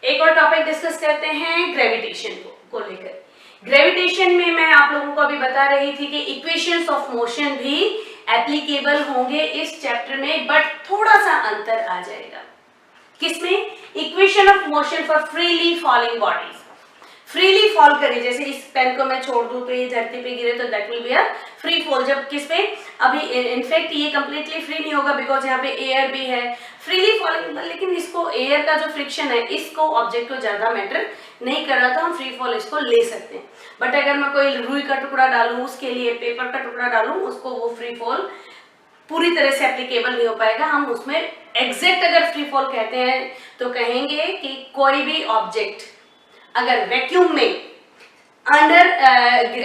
एक और topic discuss करते हैं ग्रेविटेशन को लेकर। ग्रेविटेशन में मैं आप लोगों को अभी बता रही थी कि इक्वेशंस ऑफ मोशन भी एप्लीकेबल होंगे इस चैप्टर में, बट थोड़ा सा अंतर आ जाएगा। किसमें? Equation of motion for freely falling bodies. Freely fall करे, जैसे इस पेन को मैं छोड़ दूं तो ये धरती पे गिरे तो that will be a free fall. जब किस पे? अभी इनफैक्ट ये कंप्लीटली फ्री नहीं होगा बिकॉज यहाँ पे एयर भी है। फ्रीली फॉलिंग, लेकिन इसको एयर का जो फ्रिक्शन है इसको ऑब्जेक्ट को ज्यादा मैटर नहीं कर रहा, तो हम फ्री फॉल इसको ले सकते हैं। बट अगर मैं कोई रुई का टुकड़ा डालूं, उसके लिए पेपर का टुकड़ा डालूं, उसको वो फ्री फॉल पूरी तरह से एप्लीकेबल नहीं हो पाएगा। हम उसमें एग्जैक्ट अगर फ्री फॉल कहते हैं तो कहेंगे कि कोई भी ऑब्जेक्ट अगर वैक्यूम में अंडर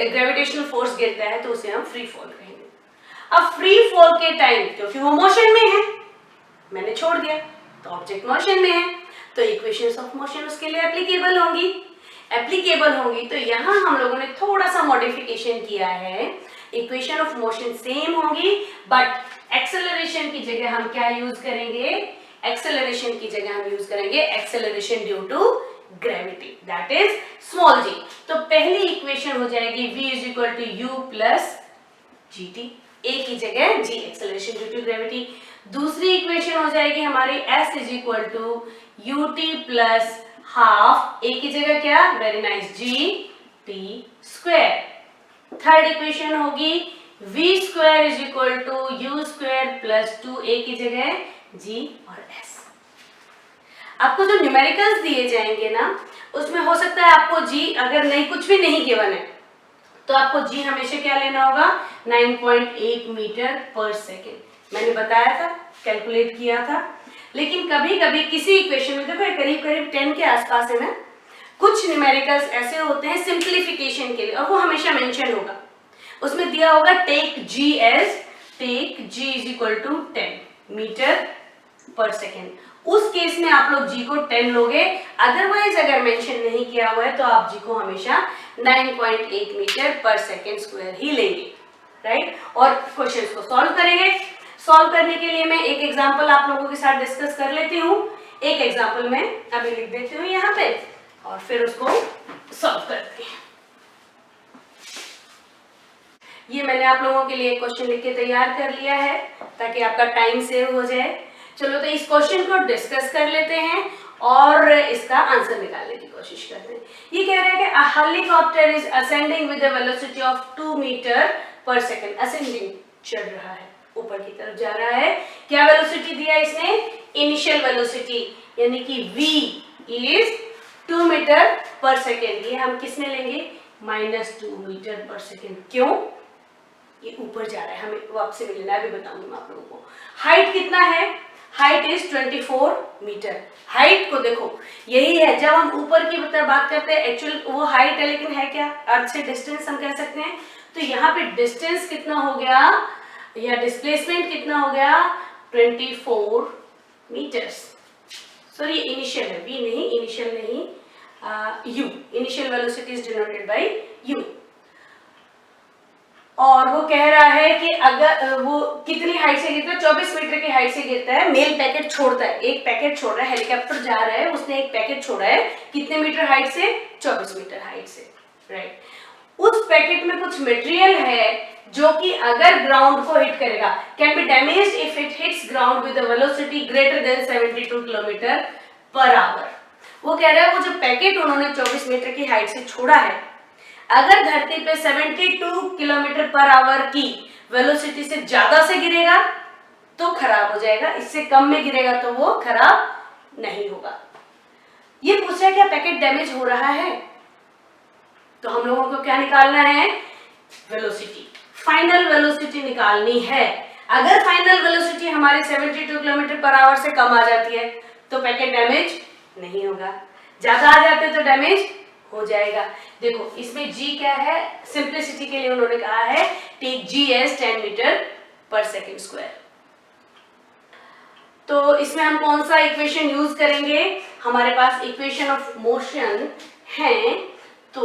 ग्रेविटेशनल फोर्स गिरता है तो उसे हम फ्री फॉल कहेंगे। अब फ्री फॉल के टाइम क्योंकि वो मोशन में है, मैंने छोड़ दिया तो ऑब्जेक्ट मोशन में है, तो इक्वेशंस ऑफ मोशन उसके लिए एप्लीकेबल होंगी। तो यहाँ हम लोगों ने थोड़ा सा मॉडिफिकेशन किया है। इक्वेशन ऑफ मोशन सेम होंगी, बट एक्सेलरेशन की जगह हम क्या यूज करेंगे? Acceleration due to gravity, that is small g। तो पहली इक्वेशन हो जाएगी v is equal to u plus g t, a की जगह g, acceleration due to gravity. दूसरी इक्वेशन हो जाएगी हमारी s is equal to u t plus half, a की जगह क्या? Very nice, g t square. Third equation होगी v square is equal to u square plus 2a की जगह g और s। आपको जो न्यूमेरिकल्स दिए जाएंगे ना, उसमें हो सकता है आपको g अगर नहीं, कुछ भी नहीं गिवन है तो आपको g हमेशा क्या लेना होगा? 9.8 मीटर पर सेकेंड। मैंने बताया था, कैलकुलेट किया था। लेकिन कभी कभी किसी इक्वेशन में देखो करीब करीब 10 के आसपास है ना, कुछ न्यूमेरिकल्स ऐसे होते हैं सिंप्लीफिकेशन के लिए, और वो हमेशा मेंशन होगा। उसमें दिया होगा take g is equal to 10 metre per second. उस केस में आप लोग g को 10 लोगे, अदरवाइज अगर मेंशन नहीं किया हुआ है तो आप g को हमेशा 9.8 मीटर पर सेकेंड स्क्वायर ही लेंगे, राइट? और क्वेश्चंस को सॉल्व करेंगे। सॉल्व करने के लिए मैं एक एग्जांपल आप लोगों के साथ डिस्कस कर लेती हूँ। एक एग्जांपल मैं अभी लिख देती हूँ यहाँ पे और फिर उसको सॉल्व करते हैं। ये मैंने आप लोगों के लिए क्वेश्चन लिख के तैयार कर लिया है ताकि आपका टाइम सेव हो जाए। चलो तो इस क्वेश्चन को डिस्कस कर लेते हैं और इसका आंसर निकालने की कोशिश करते हैं। ये कह रहा है कि a helicopter is ascending with a velocity of 2 metre per second. Ascending चढ़ रहा है, ऊपर की तरफ जा रहा है। क्या वेलोसिटी दिया इसने? इनिशियल वेलोसिटी, यानी कि v is 2 metre per second. ये हम किस में लेंगे? -2 मीटर पर सेकेंड। क्यों? ये ऊपर जा रहा है, हमें वापस मिलना है, अभी बताऊंगी मैं आप लोगों को। हाइट कितना है? Height is 24 metre. हाइट को देखो, यही है जब हम ऊपर की बात करते हैं, एक्चुअल वो हाइट है, लेकिन है क्या? अर्थ से डिस्टेंस हम कह सकते हैं। तो यहाँ पे डिस्टेंस कितना हो गया या डिस्प्लेसमेंट कितना हो गया? 24 मीटर्स। सॉरी, इनिशियल है, v नहीं, इनिशियल नहीं, u। Initial velocity is denoted by u। और वो कह रहा है कि अगर वो कितनी हाइट से गिरता है? 24 मीटर की हाइट से गिरता है। मेल पैकेट छोड़ता है, एक पैकेट छोड़ रहा है, हेलीकॉप्टर जा रहा है, उसने एक पैकेट छोड़ा है। कितने मीटर हाइट से? 24 मीटर हाइट से, राइट? उस पैकेट में कुछ मटेरियल है जो कि अगर ग्राउंड को हिट करेगा, can be damaged if it hits ground with a velocity greater than 72 kilometre per our. वो कह रहा है वो जो पैकेट उन्होंने 24 मीटर की हाइट से छोड़ा है, अगर धरती पे 72 किलोमीटर पर आवर की वेलोसिटी से ज्यादा से गिरेगा तो खराब हो जाएगा, इससे कम में गिरेगा तो वो खराब नहीं होगा। ये पूछ रहा है क्या पैकेट डैमेज हो रहा है? तो हम लोगों को क्या निकालना है? वेलोसिटी, फाइनल वेलोसिटी निकालनी है। अगर फाइनल वेलोसिटी हमारे 72 किलोमीटर पर आवर से कम आ जाती है तो पैकेट डैमेज नहीं होगा, ज्यादा आ जाते तो डैमेज हो जाएगा। देखो इसमें g क्या है? सिंप्लिसिटी के लिए उन्होंने कहा है take g as 10 metre per second square. तो इसमें हम कौन सा इक्वेशन यूज करेंगे? हमारे पास इक्वेशन ऑफ मोशन है, तो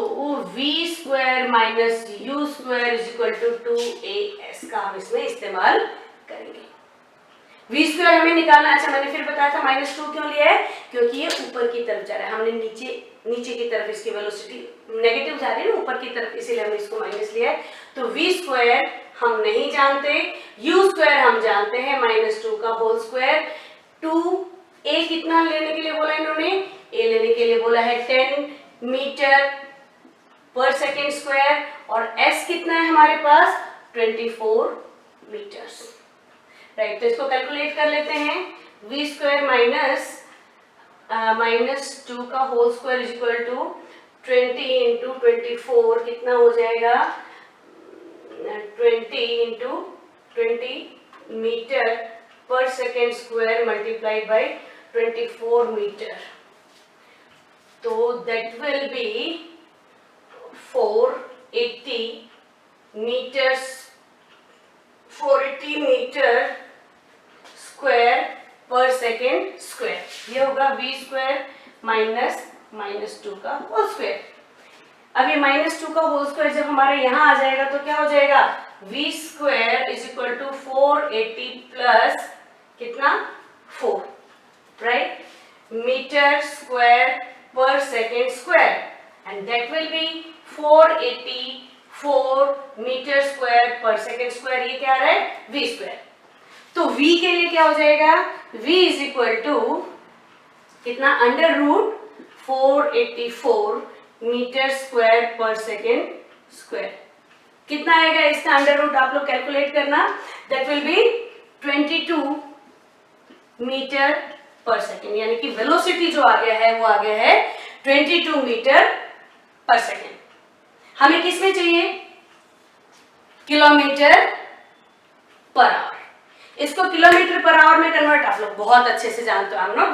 v square minus u square is equal to 2as का हम इसमें इस्तेमाल करेंगे। वी स्क्वायर हमें निकालना। अच्छा मैंने फिर बताया था -2 क्यों लिया है, क्योंकि ये ऊपर की तरफ जा रहा है, हमने नीचे की तरफ इसकी वेलोसिटी नेगेटिव जा रही है ना ऊपर की तरफ, इसीलिए हमने इसको माइनस लिया है। तो वी स्क्वायर हम नहीं जानते, यू स्क्वायर हम जानते हैं, -2 का होल स्क्वायर। 2 ए कितना लेने के लिए बोला इन्होंने, ए लेने के लिए बोला है 10 मीटर पर सेकेंड स्क्वायर, और एस कितना है हमारे पास 24 मीटर्स, राइट। तो इसको कैलकुलेट कर लेते हैं। वी स्क्वायर माइनस 2 का whole square is equal to 20 into 24 कितना हो जाएगा, 20 into 20 metre per second square multiplied by 24 metre, तो that will be 480 metres, 480 metre square per second square. ये होगा वी स्क्वायर माइनस 2 का होल स्क्वायर। अब ये -2 का होल स्क्वायर जब हमारे यहाँ आ जाएगा तो क्या हो जाएगा, v square is equal to 480 plus कितना 4, right, metre square per second square, and that will be 484 metre square per second square. ये क्या आ रहा है, वी स्क्वायर। तो v के लिए क्या हो जाएगा, v इज इक्वल टू कितना, under root 484 metre square per second square. कितना आएगा इसका अंडर रूट, आप लोग कैलकुलेट करना, that will B 22 metre per second, यानी कि वेलोसिटी जो आ गया है वो आ गया है 22 मीटर पर सेकेंड। हमें किसमें चाहिए, किलोमीटर पर आवर। इसको किलोमीटर पर आवर में कन्वर्ट आप लोग बहुत अच्छे से जानते हो, I am not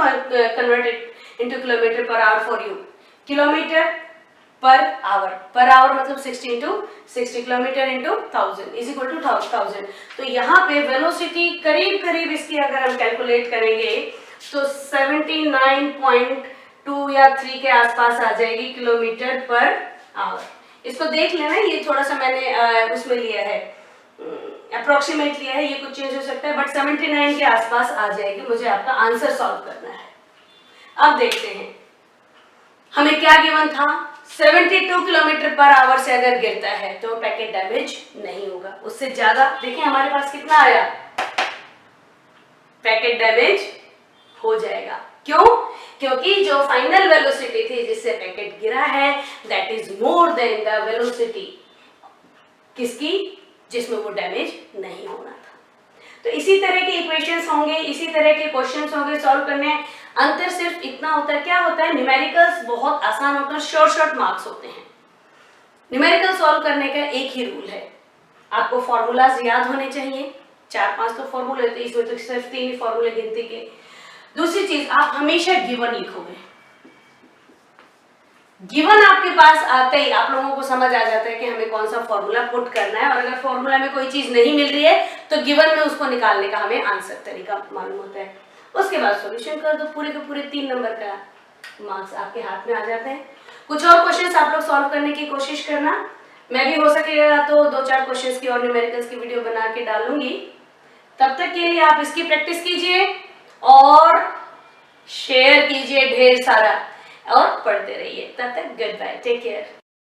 converted into kilometre per hour for you. Kilometre per hour मतलब 60 into 60, kilometre into 1000 is equal to 1000। तो यहाँ पे वेलोसिटी करीब इसकी अगर हम कैलकुलेट करेंगे तो 79.2 या 3 के आसपास आ जाएगी किलोमीटर पर आवर। इसको देख लेना, ये थोड़ा सा मैंने उसमें लिया है, अप्रोक्सीमेट लिया है, ये कुछ चेंज हो सकता है, बट 79 के आसपास आ जाएगी। मुझे आपका आंसर सॉल्व करना है। अब देखते हैं हमें क्या गिवन था, 72 किलोमीटर पर आवर से अगर गिरता है तो पैकेट डैमेज नहीं होगा, उससे ज्यादा देखिए हमारे पास कितना आया, पैकेट डैमेज हो जाएगा। क्यों, क्योंकि जो फाइनल वेलोसिटी थी जिससे पैकेट गिरा है that is more than the velocity किसकी, जिसमें वो डैमेज नहीं होना था। तो इसी तरह के इक्वेशंस होंगे, इसी तरह के क्वेश्चंस होंगे सॉल्व करने। अंतर सिर्फ इतना होता है, क्या होता है, न्यूमेरिकल्स बहुत आसान होता है, शॉर्ट मार्क्स होते हैं। न्यूमेरिकल सॉल्व करने का एक ही रूल है, आपको फॉर्मूलाज याद होने चाहिए, 4-5 तो फॉर्मूले होते हैं, इसमें तो सिर्फ 3 ही फॉर्मूले गिनती के। दूसरी चीज, आप हमेशा गिवन लिखोगे, गिवन आपके पास आते ही आप लोगों को समझ आ जाता है कि हमें कौन सा फॉर्मूला पुट करना है, और अगर फॉर्मूला में कोई चीज नहीं मिल रही है तो गिवन में उसको निकालने का हमें आंसर तरीका मालूम होता है। उसके बाद सॉल्यूशन कर दो, पूरे के पूरे 3 नंबर का मार्क्स आपके हाथ में आ जाते हैं। कुछ और क्वेश्चंस आप लोग सॉल्व करने की कोशिश करना, मैं भी हो सकेगा तो 2-4 क्वेश्चंस की और न्यूमेरिकल्स की वीडियो बना के डालूंगी। तब तक के लिए आप इसकी प्रैक्टिस कीजिए और शेयर कीजिए ढेर सारा, और पढ़ते रहिए। तब तक गुड बाय, टेक केयर।